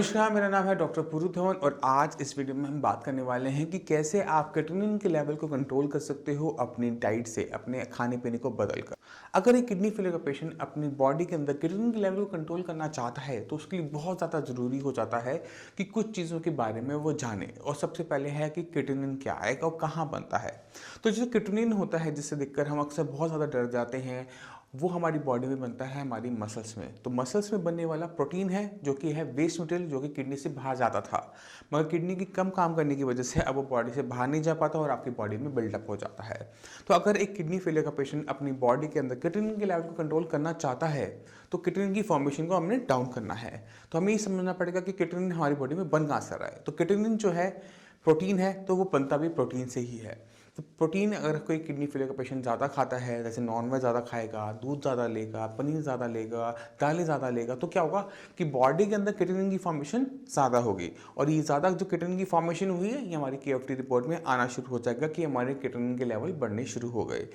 नमस्कार, मेरा नाम है डॉक्टर पुरु धवन और आज इस वीडियो में हम बात करने वाले हैं कि कैसे आप क्रिएटिनिन के लेवल को कंट्रोल कर सकते हो अपनी डाइट से, अपने खाने पीने को बदलकर। अगर एक किडनी फेलियर का पेशेंट अपनी बॉडी के अंदर क्रिएटिनिन के लेवल को कंट्रोल करना चाहता है तो उसके लिए बहुत ज़्यादा ज़रूरी हो जाता है कि कुछ चीज़ों के बारे में वो जाने। और सबसे पहले है कि क्रिएटिनिन क्या है और कहाँ बनता है। तो जो क्रिएटिनिन होता है, जिससे देखकर हम अक्सर बहुत ज़्यादा डर जाते हैं, वो हमारी बॉडी में बनता है हमारी मसल्स में। तो मसल्स में बनने वाला प्रोटीन है जो कि है वेस्ट मटेरियल, जो कि किडनी से बाहर जाता था, मगर किडनी की कम काम करने की वजह से अब वो बॉडी से बाहर नहीं जा पाता और आपकी बॉडी में बिल्डअप हो जाता है। तो अगर एक किडनी फेलियर का पेशेंट अपनी बॉडी के अंदर क्रिएटिनिन के लेवल को कंट्रोल करना चाहता है तो क्रिएटिनिन की फॉर्मेशन को हमने डाउन करना है। तो हमें ये समझना पड़ेगा कि क्रिएटिनिन हमारी बॉडी में बन कहाँ से रहा है। तो क्रिएटिनिन जो है प्रोटीन है, तो वो बनता भी प्रोटीन से ही है। तो प्रोटीन अगर कोई किडनी फेलियर का पेशेंट ज़्यादा खाता है, जैसे नॉनवेज ज़्यादा खाएगा, दूध ज़्यादा लेगा, पनीर ज़्यादा लेगा, दालें ज़्यादा लेगा, तो क्या होगा कि बॉडी के अंदर क्रिएटिनिन की फॉर्मेशन ज़्यादा होगी। और ये ज़्यादा जो क्रिएटिनिन की फॉर्मेशन हुई है, ये हमारी केएफटी रिपोर्ट में आना शुरू हो जाएगा कि हमारे क्रिएटिनिन के लेवल बढ़ने शुरू हो गए।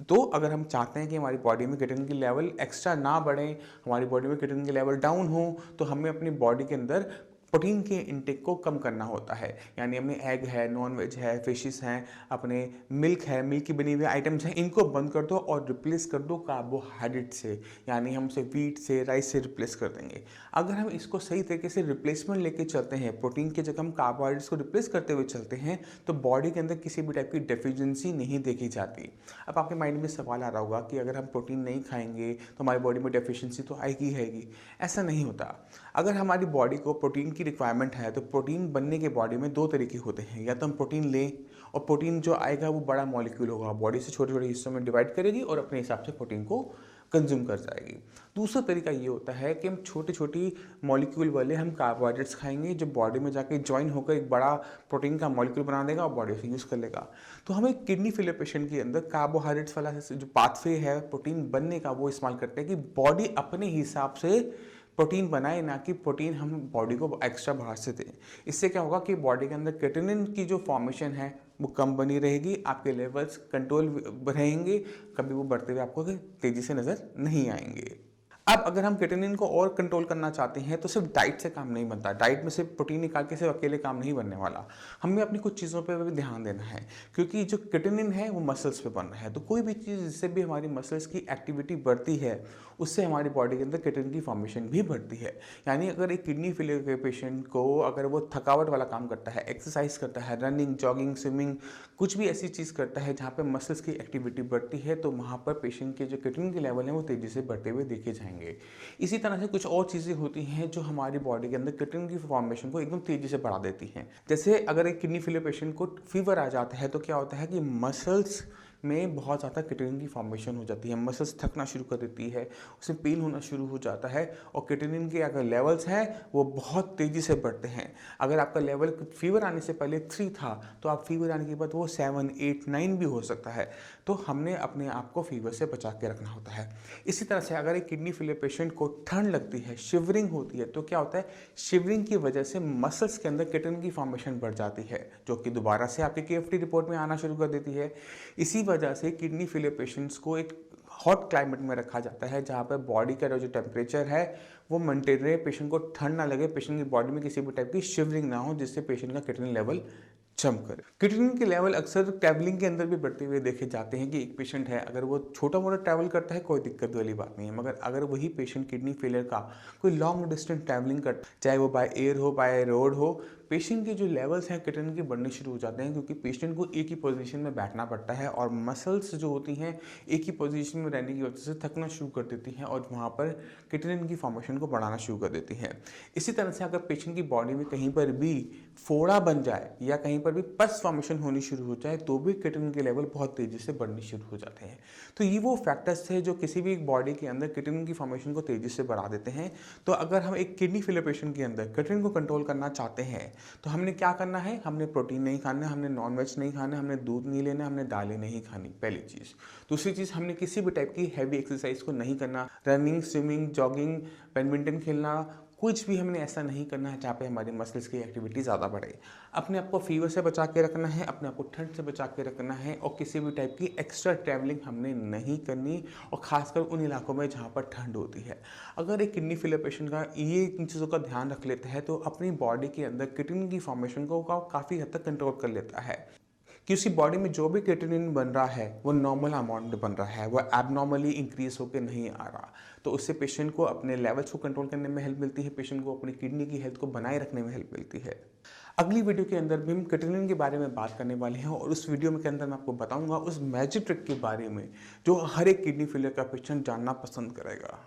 तो अगर हम चाहते हैं कि हमारी बॉडी में क्रिएटिनिन के लेवल एक्स्ट्रा ना बढ़ें, हमारी बॉडी में क्रिएटिनिन के लेवल डाउन हो, तो हमें अपनी बॉडी के अंदर प्रोटीन के इंटेक को कम करना होता है। यानी हमें एग है, नॉन वेज है, फिशेस हैं, अपने मिल्क है, मिल्क की बनी हुई आइटम्स हैं, इनको बंद कर दो और रिप्लेस कर दो कार्बोहाइड्रेट से। यानी हम उसे व्हीट से, राइस से रिप्लेस कर देंगे। अगर हम इसको सही तरीके से रिप्लेसमेंट लेके चलते हैं, प्रोटीन की जगह हम कार्बोहाइड्रेट्स को रिप्लेस करते हुए चलते हैं, तो बॉडी के अंदर किसी भी टाइप की डेफिशिएंसी नहीं देखी जाती। अब आपके माइंड में सवाल आ रहा होगा कि अगर हम प्रोटीन नहीं खाएंगे तो हमारी बॉडी में डेफिशिएंसी तो आएगी ही। ऐसा नहीं होता। अगर हमारी बॉडी को प्रोटीन की रिक्वायरमेंट है तो प्रोटीन बनने के बॉडी में दो तरीके होते हैं। या तो हम प्रोटीन लें और प्रोटीन जो आएगा वो बड़ा मॉलिक्यूल होगा, बॉडी से छोटे छोटे हिस्सों में डिवाइड करेगी और अपने हिसाब से प्रोटीन को कंज्यूम कर जाएगी। दूसरा तरीका ये होता है कि हम छोटी छोटी मॉलिक्यूल वाले हम कार्बोहाइड्रेट्स खाएंगे, जो बॉडी में जाके ज्वाइन होकर एक बड़ा प्रोटीन का मॉलिक्यूल बना देगा और बॉडी से यूज़ कर लेगा। तो हमें किडनी फेलियर पेशेंट के अंदर कार्बोहाइड्रेट्स वाला जो पाथवे है प्रोटीन बनने का, वो इस्तेमाल करते हैं कि बॉडी अपने हिसाब से प्रोटीन बनाए, ना कि प्रोटीन हम बॉडी को एक्स्ट्रा बाहर से दें। इससे क्या होगा कि बॉडी के अंदर क्रिएटिनिन की जो फॉर्मेशन है वो कम बनी रहेगी, आपके लेवल्स कंट्रोल रहेंगे, कभी वो बढ़ते हुए आपको तेज़ी से नज़र नहीं आएंगे। अब अगर हम क्रिएटिनिन को और कंट्रोल करना चाहते हैं तो सिर्फ डाइट से काम नहीं बनता। डाइट में सिर्फ प्रोटीन निकाल के सिर्फ अकेले काम नहीं बनने वाला, हमें अपनी कुछ चीज़ों पे भी ध्यान देना है, क्योंकि जो क्रिएटिनिन है वो मसल्स पे बन रहा है। तो कोई भी चीज़ जिससे भी हमारी मसल्स की एक्टिविटी बढ़ती है, उससे हमारी बॉडी के अंदर क्रिएटिनिन की फॉर्मेशन भी बढ़ती है। यानी अगर एक किडनी फेलियर के पेशेंट को अगर वो थकावट वाला काम करता है, एक्सरसाइज करता है, रनिंग, जॉगिंग, स्विमिंग, कुछ भी ऐसी चीज़ करता है जहाँ पे मसल्स की एक्टिविटी बढ़ती है, तो वहाँ पर पेशेंट के जो क्रिएटिनिन के लेवल हैं वो तेज़ी से बढ़ते हुए देखे जाएंगे। इसी तरह से कुछ और चीज़ें होती हैं जो हमारी बॉडी के अंदर क्रिएटिनिन की फॉर्मेशन को एकदम तेज़ी से बढ़ा देती हैं। जैसे अगर एक किडनी फेलियर पेशेंट को फीवर आ जाता है तो क्या होता है कि मसल्स में बहुत ज़्यादा क्रिएटिनिन की फॉर्मेशन हो जाती है, मसल्स थकना शुरू कर देती है, उसमें पेन होना शुरू हो जाता है और क्रिएटिनिन के अगर लेवल्स हैं वो बहुत तेज़ी से बढ़ते हैं। अगर आपका लेवल फीवर आने से पहले 3 था तो आप फीवर आने के बाद वो 7, 8, 9 भी हो सकता है। तो हमने अपने आप को फीवर से बचा के रखना होता है। इसी तरह से अगर एक किडनी फेलियर पेशेंट को ठंड लगती है, शिवरिंग होती है, तो क्या होता है, शिवरिंग की वजह से मसल्स के अंदर क्रिएटिनिन की फॉर्मेशन बढ़ जाती है, जो कि दोबारा से आपकी केएफटी रिपोर्ट में आना शुरू कर देती है। इसी वजह से किडनी फेलियर पेशेंट्स को एक हॉट क्लाइमेट में रखा जाता है, जहाँ पर बॉडी का जो टेम्परेचर है वो मेंटेन रहे, पेशेंट को ठंड ना लगे, पेशेंट की बॉडी में किसी भी टाइप की शिवरिंग ना हो, जिससे पेशेंट का क्रिएटिनिन लेवल जंप करे। क्रिएटिनिन के लेवल अक्सर ट्रैवलिंग के अंदर भी बढ़ते हुए देखे जाते हैं कि एक पेशेंट है, अगर वो छोटा मोटा ट्रैवल करता है कोई दिक्कत वाली बात नहीं है, मगर अगर वही पेशेंट किडनी फेलियर का कोई लॉन्ग डिस्टेंस ट्रैवलिंग करता है, चाहे वो बाय एयर हो, बाय रोड हो, पेशेंट के जो लेवल्स हैं क्रिएटिनिन के बढ़ने शुरू हो जाते हैं, क्योंकि पेशेंट को एक ही पोजीशन में बैठना पड़ता है और मसल्स जो होती हैं एक ही पोजीशन में रहने की वजह से थकना शुरू कर देती हैं और वहाँ पर क्रिएटिनिन की फॉर्मेशन को बढ़ाना शुरू कर देती हैं। इसी तरह से अगर पेशेंट की बॉडी में कहीं पर भी फोड़ा बन जाए या कहीं पर भी पस फॉर्मेशन होनी शुरू हो जाए तो भी क्रिएटिनिन के लेवल बहुत तेज़ी से बढ़ने शुरू हो जाते हैं। तो ये वो फैक्टर्स थे जो किसी भी बॉडी के अंदर क्रिएटिनिन की फॉर्मेशन को तेज़ी से बढ़ा देते हैं। तो अगर हम एक किडनी फेलियर पेशेंट के अंदर क्रिएटिनिन को कंट्रोल करना चाहते हैं तो हमने क्या करना है, हमने प्रोटीन नहीं खाना, हमने नॉनवेज नहीं खाना, हमने दूध नहीं लेना, हमने दालें नहीं खानी, पहली चीज़। दूसरी चीज़, हमने किसी भी टाइप की हैवी एक्सरसाइज को नहीं करना, रनिंग, स्विमिंग, जॉगिंग, बैडमिंटन खेलना, कुछ भी हमने ऐसा नहीं करना है जहाँ पे हमारी मसल्स की एक्टिविटी ज़्यादा बढ़े। अपने आप को फीवर से बचा के रखना है, अपने आप को ठंड से बचा के रखना है और किसी भी टाइप की एक्स्ट्रा ट्रैवलिंग हमने नहीं करनी, और ख़ासकर उन इलाकों में जहाँ पर ठंड होती है। अगर एक किडनी फेलियर पेशेंट का ये इन चीज़ों का ध्यान रख लेता है तो अपनी बॉडी के अंदर क्रिएटिनिन की फॉर्मेशन को काफ़ी हद तक कंट्रोल कर लेता है, कि उसकी बॉडी में जो भी क्रिएटिनिन बन रहा है वो नॉर्मल अमाउंट में बन रहा है, वो एबनॉर्मली इंक्रीज होकर नहीं आ रहा। तो उससे पेशेंट को अपने लेवल्स को कंट्रोल करने में हेल्प मिलती है, पेशेंट को अपनी किडनी की हेल्थ को बनाए रखने में हेल्प मिलती है। अगली वीडियो के अंदर भी हम क्रिएटिनिन के बारे में बात करने वाले हैं, और उस वीडियो में के अंदर मैं आपको बताऊंगा उस मैजिक ट्रिक के बारे में जो हर एक किडनी फेलियर का पेशेंट जानना पसंद करेगा।